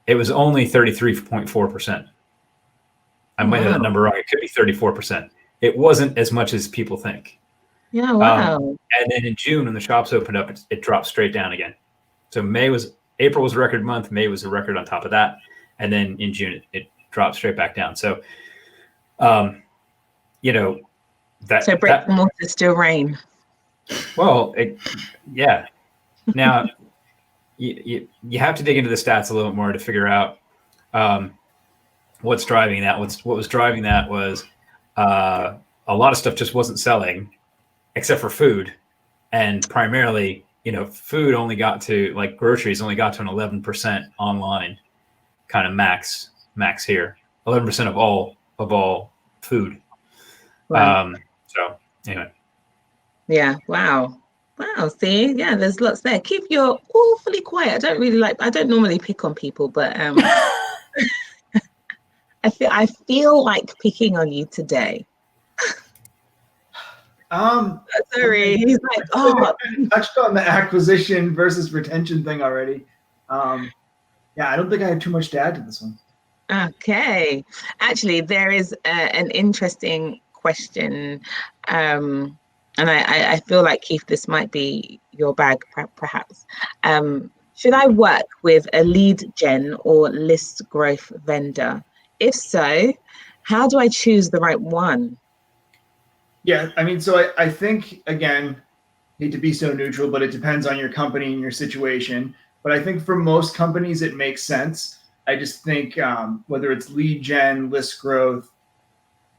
It was only 33.4%. I might have that number wrong. It could be 34%. It wasn't as much as people think. Yeah, wow. And then in June, when the shops opened up, it dropped straight down again. So April was a record month. May was a record on top of that. And then in June, it dropped straight back down. So, So brick and mortar still reign. Well, yeah. Now, you have to dig into the stats a little more to figure out what's driving that. What was driving that was a lot of stuff just wasn't selling, except for food, and primarily, food only got to, like, groceries only got to an 11% online kind of max here. 11% of all food. Right. So anyway. Yeah. Wow. See, yeah, there's lots there. Keith, you're awfully quiet. I don't normally pick on people, but I feel like picking on you today. Sorry. He's like, I touched on the acquisition versus retention thing already. I don't think I have too much to add to this one. Okay. Actually, there is an interesting question. And I feel like, Keith, this might be your bag, perhaps. Should I work with a lead gen or list growth vendor? If so, how do I choose the right one? Yeah, I mean, so I think, again, hate to be so neutral, but it depends on your company and your situation. But I think for most companies, it makes sense. I just think whether it's lead gen, list growth,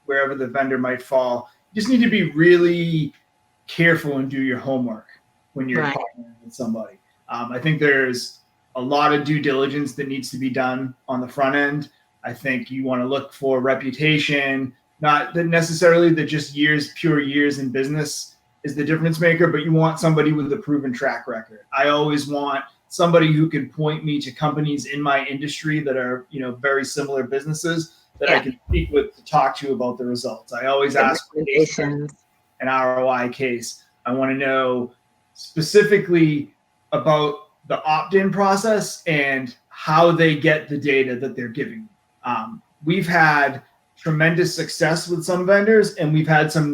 wherever the vendor might fall, you just need to be really careful and do your homework when you're partnering with somebody. I think there's a lot of due diligence that needs to be done on the front end. I think you want to look for reputation, not that necessarily that just pure years in business is the difference maker, but you want somebody with a proven track record. I always want somebody who can point me to companies in my industry that are, very similar businesses that I can speak with to talk to about the results. I always ask for an ROI case. I want to know specifically about the opt-in process and how they get the data that they're giving. We've had tremendous success with some vendors, and we've had some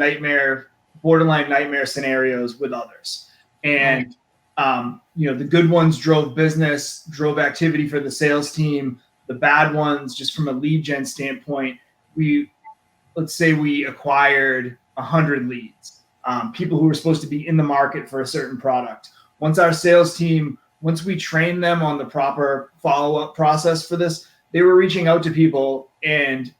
borderline nightmare scenarios with others. And the good ones drove business, drove activity for the sales team. The bad ones, just from a lead gen standpoint, let's say we acquired 100 leads, people who were supposed to be in the market for a certain product. Once we trained them on the proper follow-up process for this, they were reaching out to people, and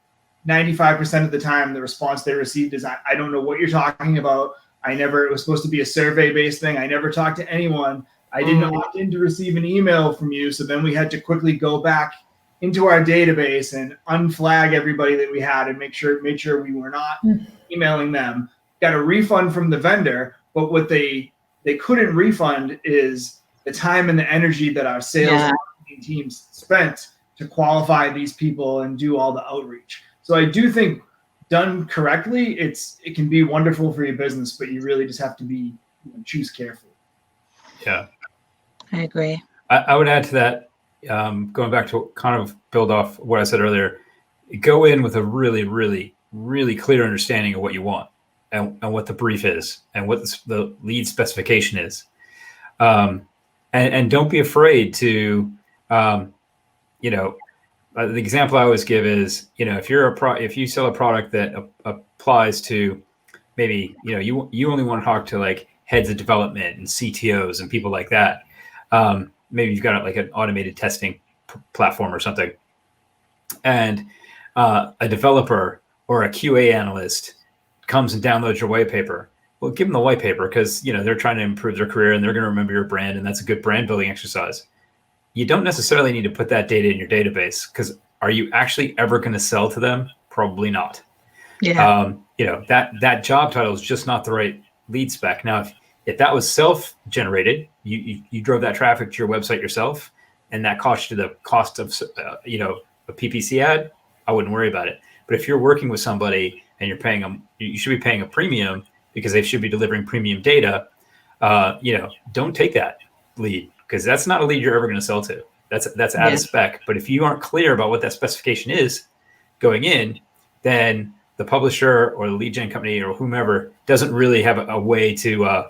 95% of the time, the response they received is, I don't know what you're talking about. It was supposed to be a survey-based thing. I never talked to anyone. I didn't opt in to receive an email from you. So then we had to quickly go back into our database and unflag everybody that we had and make sure we were not emailing them. Got a refund from the vendor, but what they couldn't refund is the time and the energy that our sales and marketing teams spent to qualify these people and do all the outreach. So I do think done correctly, it can be wonderful for your business, but you really just have to choose carefully. Yeah, I agree. I would add to that, going back to kind of build off what I said earlier, go in with a really, really, really clear understanding of what you want and what the brief is and what the lead specification is. And don't be afraid to, the example I always give is, if you sell a product that applies to maybe, you only want to talk to like heads of development and CTOs and people like that. Maybe you've got like an automated testing platform or something. And a developer or a QA analyst comes and downloads your white paper well, give them the white paper because, they're trying to improve their career and they're going to remember your brand. And that's a good brand building exercise. You don't necessarily need to put that data in your database because are you actually ever going to sell to them? Probably not. Yeah. That job title is just not the right lead spec. Now, if that was self-generated, you drove that traffic to your website yourself, and that cost you the cost of a PPC ad, I wouldn't worry about it. But if you're working with somebody and you're paying them, you should be paying a premium because they should be delivering premium data. Don't take that lead because that's not a lead you're ever going to sell to. That's out of spec. But if you aren't clear about what that specification is going in, then the publisher or the lead gen company or whomever doesn't really have a way to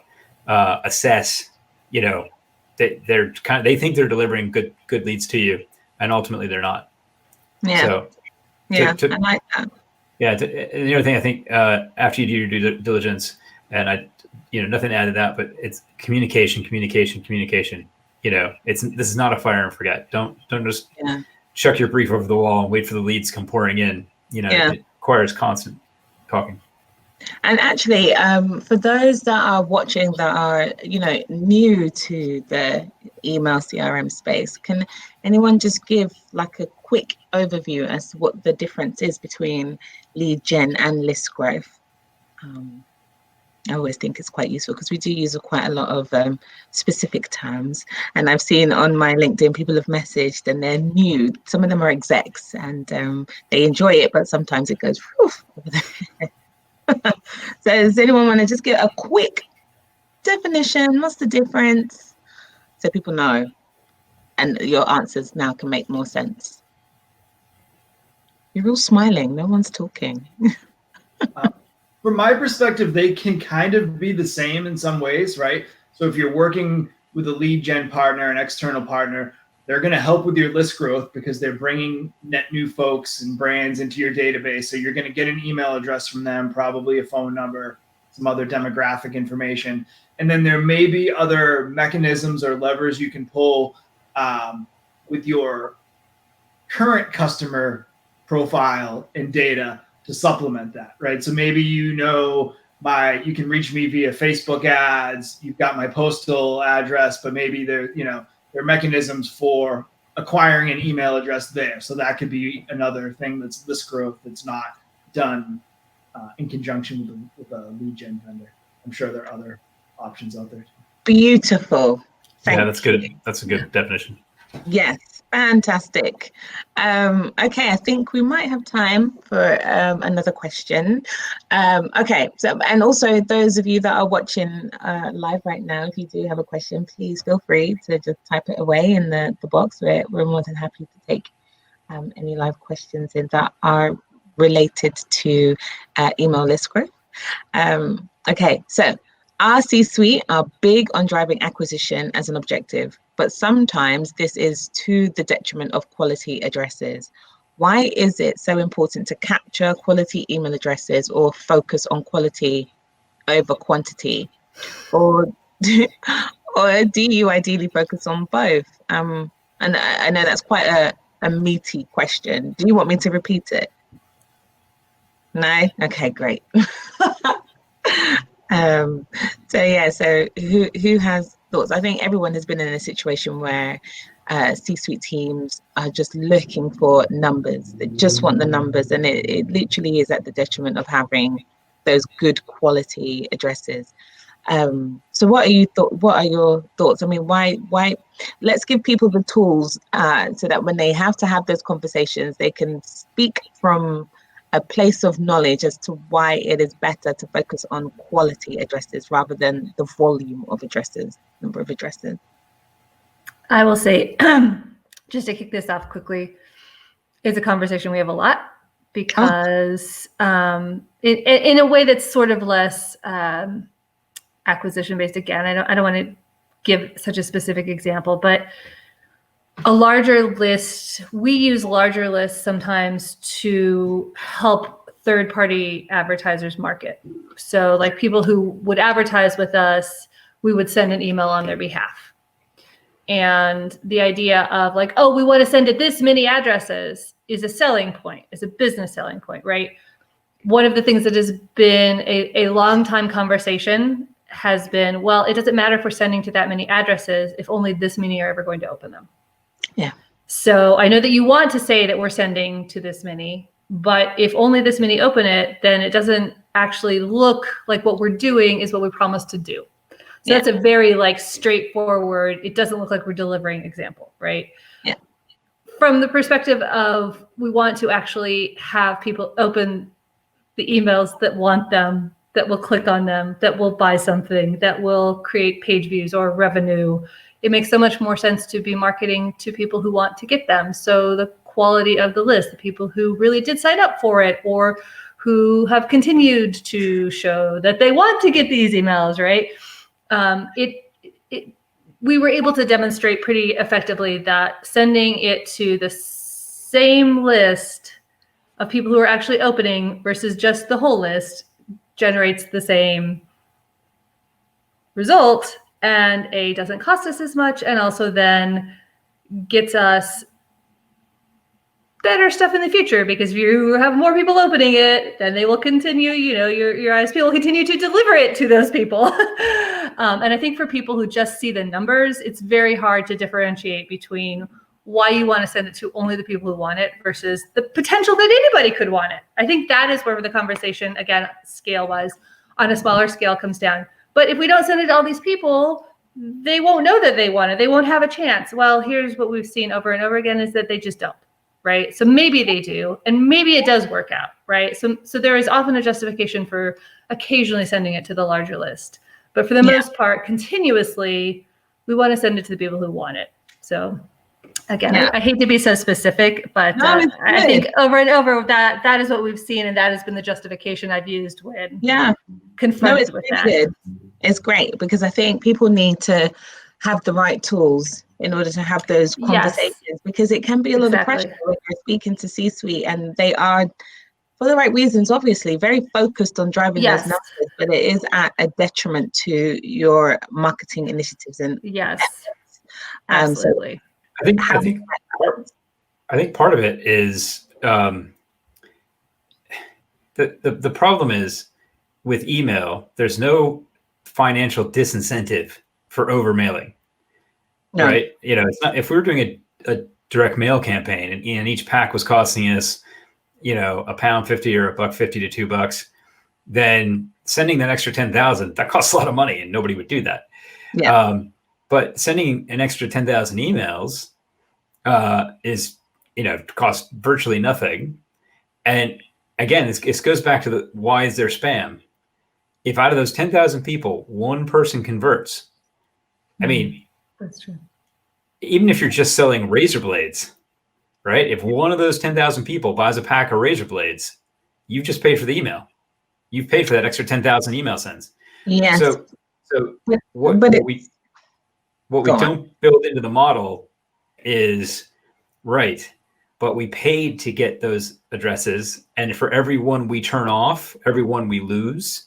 assess. They think they're delivering good leads to you, and ultimately they're not. Yeah. So, I like that. Yeah. And the other thing I think after you do your due diligence, and nothing to add to that, but it's communication. This is not a fire and forget. Don't just chuck your brief over the wall and wait for the leads come pouring in. It requires constant talking. And actually, for those that are watching that are, new to the email CRM space, can anyone just give like a quick overview as to what the difference is between lead gen and list growth? I always think it's quite useful because we do use quite a lot of specific terms. And I've seen on my LinkedIn, people have messaged and they're new. Some of them are execs and they enjoy it, but sometimes it goes over their head. So does anyone want to just give a quick definition? What's the difference? So people know and your answers now can make more sense. You're all smiling. No one's talking. From my perspective, they can kind of be the same in some ways, right? So if you're working with a lead gen partner, an external partner, they're going to help with your list growth because they're bringing net new folks and brands into your database. So you're going to get an email address from them, probably a phone number, some other demographic information. And then there may be other mechanisms or levers you can pull with your current customer profile and data to supplement that, right? So maybe you can reach me via Facebook ads, you've got my postal address, but maybe there are mechanisms for acquiring an email address there. So that could be another thing that's list growth that's not done in conjunction with a lead gen vendor. I'm sure there are other options out there. Beautiful. That's good. That's a good definition. Yes, fantastic. Okay, I think we might have time for another question. Okay, so and also those of you that are watching live right now, if you do have a question, please feel free to just type it away in the box. We're more than happy to take any live questions in that are related to email list growth. Okay, so our C-suite are big on driving acquisition as an objective, but sometimes this is to the detriment of quality addresses. Why is it so important to capture quality email addresses or focus on quality over quantity? Or do you ideally focus on both? And I know that's quite a meaty question. Do you want me to repeat it? No? Okay, great. So who has thoughts? I think everyone has been in a situation where C-suite teams are just looking for numbers. They just want the numbers, and it literally is at the detriment of having those good quality addresses. So what are your thoughts? I mean, why let's give people the tools so that when they have to have those conversations, they can speak from a place of knowledge as to why it is better to focus on quality addresses rather than the volume of addresses, number of addresses. I will say, just to kick this off quickly, it's a conversation we have a lot because in a way that's sort of less acquisition based. Again, I don't want to give such a specific example, but a larger list, we use larger lists sometimes to help third-party advertisers market. So like people who would advertise with us, we would send an email on their behalf. And the idea of like, oh, we want to send it this many addresses is a selling point, is a business selling point, right? one of the things that has been a long time conversation has been, well, it doesn't matter if we're sending to that many addresses if only this many are ever going to open them. Yeah. So I know that you want to say that we're sending to this many, but if only this many open it, then it doesn't actually look like what we're doing is what we promised to do. So that's a very like straightforward, it doesn't look like we're delivering example, right? Yeah. From the perspective of we want to actually have people open the emails that want them, that will click on them, that will buy something, that will create page views or revenue. It makes so much more sense to be marketing to people who want to get them. So the quality of the list, the people who really did sign up for it or who have continued to show that they want to get these emails, right? We were able to demonstrate pretty effectively that sending it to the same list of people who are actually opening versus just the whole list generates the same result, and doesn't cost us as much, and also then gets us better stuff in the future, because if you have more people opening it, then they will continue, your ISP will continue to deliver it to those people. And I think for people who just see the numbers, it's very hard to differentiate between why you want to send it to only the people who want it versus the potential that anybody could want it. I think that is where the conversation, again, scale-wise, on a smaller scale comes down. But if we don't send it to all these people, they won't know that they want it. They won't have a chance. Well, here's what we've seen over and over again is that they just don't, right? So maybe they do, and maybe it does work out, right? So there is often a justification for occasionally sending it to the larger list. But for the most part, continuously, we want to send it to the people who want it. So again, I hate to be so specific, but I think over and over that is what we've seen, and that has been the justification I've used when confronted with that. Good. It's great because I think people need to have the right tools in order to have those conversations, because it can be a lot of pressure when you're speaking to C-suite, and they are, for the right reasons, obviously, very focused on driving those numbers, but it is at a detriment to your marketing initiatives and absolutely. So I think part of it is the problem is with email, there's no financial disincentive for over mailing, right? It's not, if we were doing a direct mail campaign and each pack was costing us, £1.50 or $1.50 to $2, then sending that extra 10,000, that costs a lot of money and nobody would do that. Yeah. But sending an extra 10,000 emails is, costs virtually nothing. And again, this goes back to why is there spam? If out of those 10,000 people, one person converts, I mean, that's true. Even if you're just selling razor blades, right? If one of those 10,000 people buys a pack of razor blades, you've just paid for the email. You've paid for that extra 10,000 email sends. Yes. So what we don't build into the model is right, but we paid to get those addresses, and for every one we turn off, every one we lose,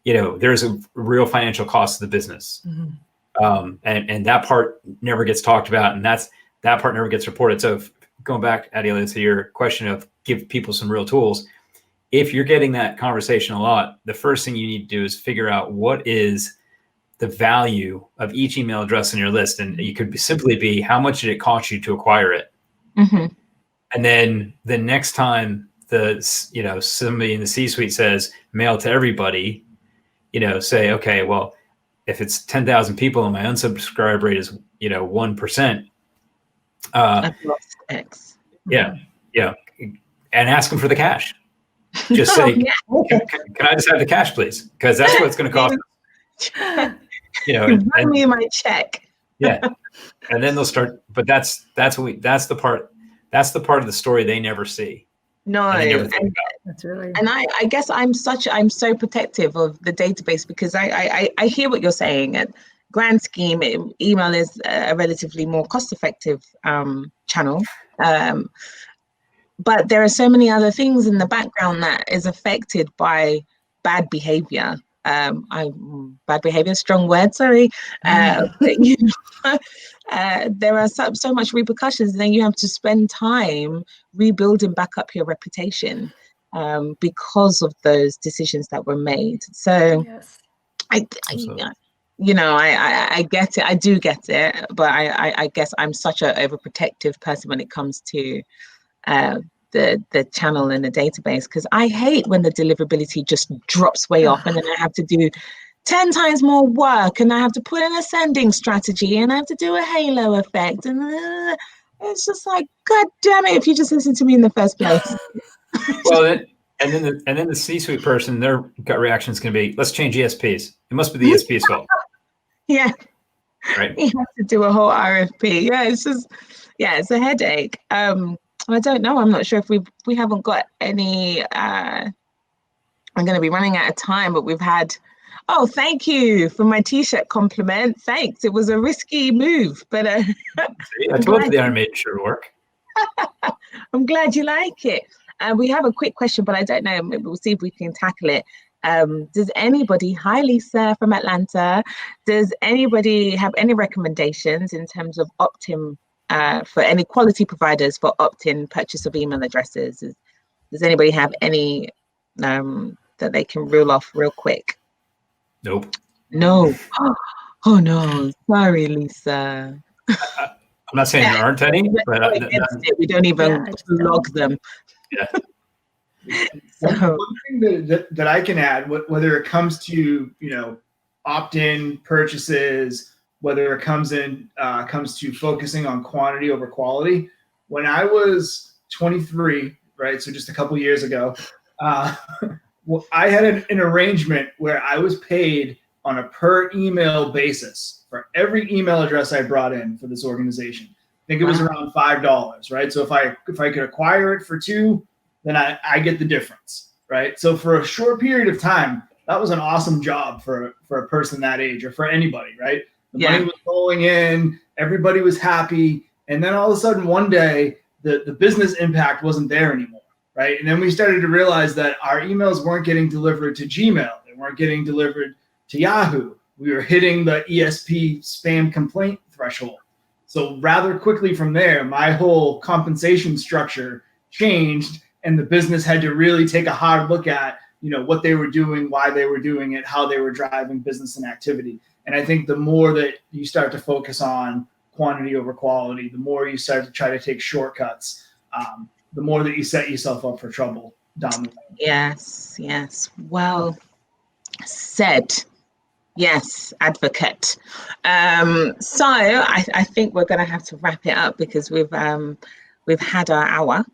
there's a real financial cost to the business. Mm-hmm. And that part never gets talked about, and that part never gets reported. So going back, Adela, to your question of give people some real tools, if you're getting that conversation a lot, the first thing you need to do is figure out what is the value of each email address in your list. And you could simply be, how much did it cost you to acquire it? Mm-hmm. And then the next time somebody in the C-suite says mail to everybody, say, okay, well, if it's 10,000 people and my unsubscribe rate is, 1%, I've lost X. Yeah. And ask them for the cash. Just say, can I just have the cash, please? Because that's what it's going to cost. Run me my check. Yeah. And then they'll start, but that's the part of the story they never see. No, that's really, and I guess I'm so protective of the database, because I hear what you're saying. At grand scheme, email is a relatively more cost-effective channel, but there are so many other things in the background that is affected by bad behavior. Bad behavior, strong word, sorry. There are so much repercussions, and then you have to spend time rebuilding back up your reputation. because of those decisions that were made. So Yes. I get it. I do get it, but I guess I'm such an overprotective person when it comes to the channel and the database, because I hate when the deliverability just drops way off, and then I have to do 10 times more work, and I have to put in a sending strategy, and I have to do a halo effect, and it's just like, God damn it! If you just listen to me in the first place. Well, and then the C-suite person, their gut reaction is going to be, let's change ESPs. It must be the ESP's fault. Yeah. Right. You have to do a whole RFP. Yeah, it's just, yeah, it's a headache. I don't know. I'm not sure if we haven't got any. I'm going to be running out of time, but we've had. Oh, thank you for my T-shirt compliment. Thanks. It was a risky move, but See, I told you the animated shirt would work. I'm glad you like it. We have a quick question, but I don't know. Maybe we'll see if we can tackle it. Does anybody, hi Lisa from Atlanta, does anybody have any recommendations in terms of opt-in for any quality providers for opt-in purchase of email addresses? Does anybody have any that they can rule off real quick? Nope. No. Oh no, sorry, Lisa. I'm not saying there aren't any, but we don't even log them. Yeah. One thing that I can add, whether it comes to opt-in purchases, whether it comes to focusing on quantity over quality. When I was 23, right, so just a couple years ago, I had an arrangement where I was paid on a per email basis for every email address I brought in for this organization. I think it was around $5, right? So if I could acquire it for $2, then I get the difference, right? So for a short period of time, that was an awesome job for a person that age, or for anybody, right? The money was rolling in, everybody was happy, and then all of a sudden one day the business impact wasn't there anymore, right? And then we started to realize that our emails weren't getting delivered to Gmail, they weren't getting delivered to Yahoo. We were hitting the ESP spam complaint threshold. So rather quickly from there, my whole compensation structure changed, and the business had to really take a hard look at, what they were doing, why they were doing it, how they were driving business and activity. And I think the more that you start to focus on quantity over quality, the more you start to try to take shortcuts, the more that you set yourself up for trouble down the road. Yes. Well said. Yes, advocate. So I think we're going to have to wrap it up, because we've had our hour.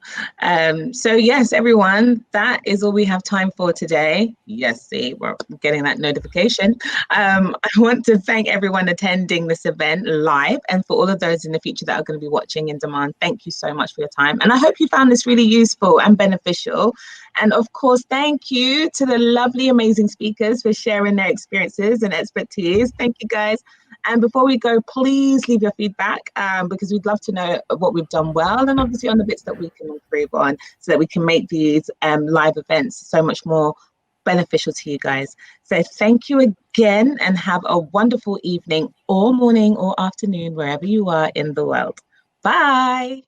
So yes, everyone, that is all we have time for today. Yes, see, we're getting that notification. I want to thank everyone attending this event live, and for all of those in the future that are going to be watching in demand, thank you so much for your time. And I hope you found this really useful and beneficial. And of course, thank you to the lovely, amazing speakers for sharing their experiences and expertise. Thank you, guys. And before we go, please leave your feedback, because we'd love to know what we've done well, and obviously on the bits that we can improve on, so that we can make these live events so much more beneficial to you guys. So thank you again, and have a wonderful evening or morning or afternoon, wherever you are in the world. Bye.